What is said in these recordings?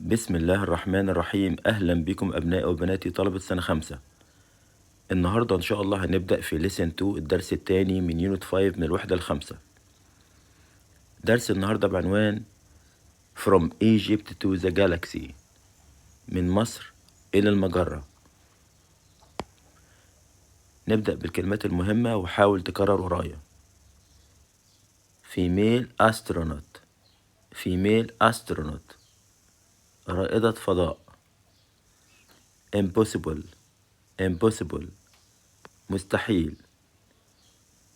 بسم الله الرحمن الرحيم. أهلا بكم أبنائي وبناتي طلبة سنة 5. النهاردة إن شاء الله هنبدأ في Lesson 2 الدرس الثاني من Unit 5 من الوحدة ال5. درس النهاردة بعنوان From Egypt to the Galaxy، من مصر إلى المجرة. نبدأ بالكلمات المهمة وحاول تكرر ورايا. Female astronaut، Female astronaut، رائدة فضاء. Impossible، Impossible، مستحيل.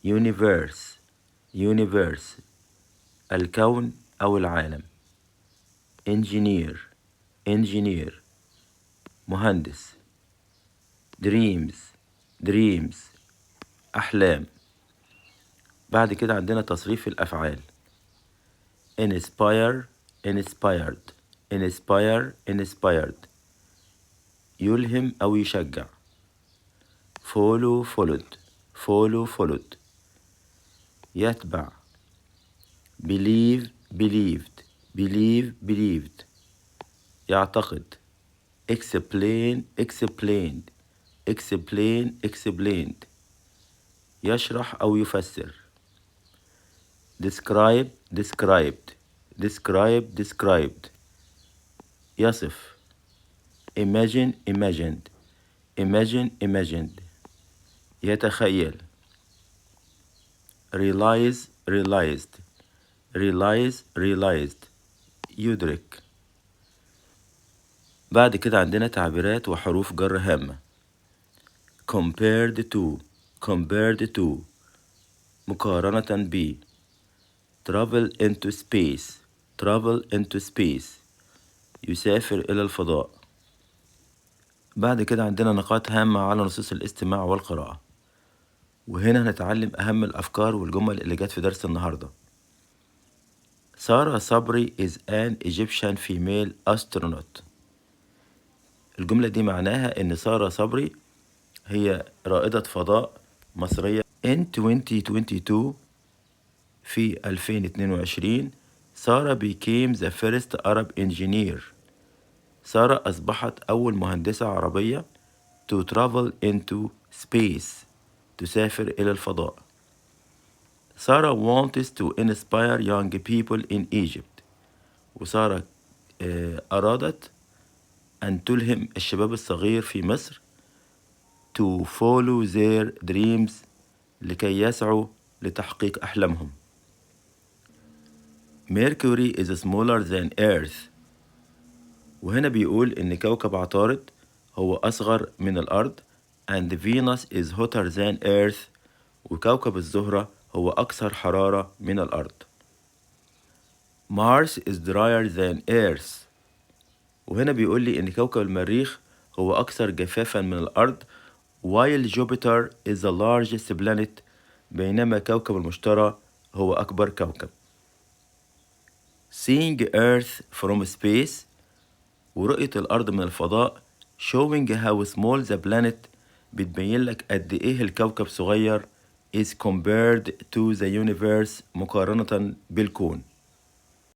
Universe، Universe، الكون أو العالم. Engineer، Engineer، مهندس. Dreams، Dreams، أحلام. بعد كده عندنا تصريف الأفعال. Inspire، Inspired، Inspire، Inspired، يلهم أو يشجع. Follow، Followed، Follow، Followed، يتبع. Believe، Believed، Believe، Believed، يعتقد. Explain، Explained، Explain، Explained، يشرح أو يفسر. Describe، Described، Describe، Described، يصف. Imagine، Imagined، Imagine، Imagined، يتخيل. Realize، Realized، Realize، Realized، يدرك. بعد كده عندنا تعبيرات وحروف جر هامة. Compared to، Compared to، مقارنة ب. Travel into space، Travel into space، يسافر إلى الفضاء. بعد كده عندنا نقاط هامة على نصوص الاستماع والقراءة، وهنا هنتعلم أهم الأفكار والجمل اللي جت في درس النهاردة. سارة صبري is an Egyptian female astronaut. الجملة دي معناها إن سارة صبري هي رائدة فضاء مصرية. In 2022، في 2022، سارة became the first Arab engineer. سارة أصبحت أول مهندسة عربية to travel into space، تسافر إلى الفضاء. سارة wants to inspire young people in Egypt. وسارة أرادت أن تلهم الشباب الصغير في مصر to follow their dreams، لكي يسعوا لتحقيق أحلامهم. Mercury is smaller than Earth. وهنا بيقول إن كوكب عطارد هو أصغر من الأرض. and Venus is hotter than Earth. وكوكب الزهرة هو أكثر حرارة من الأرض. Mars is drier than Earth. وهنا بيقول لي إن كوكب المريخ هو أكثر جفافا من الأرض. while Jupiter is the largest planet. بينما كوكب المشتري هو أكبر كوكب. Seeing Earth from space، ورؤية الأرض من الفضاء showing how small the planet، بتبين لك قد إيه الكوكب صغير is compared to the universe، مقارنة بالكون.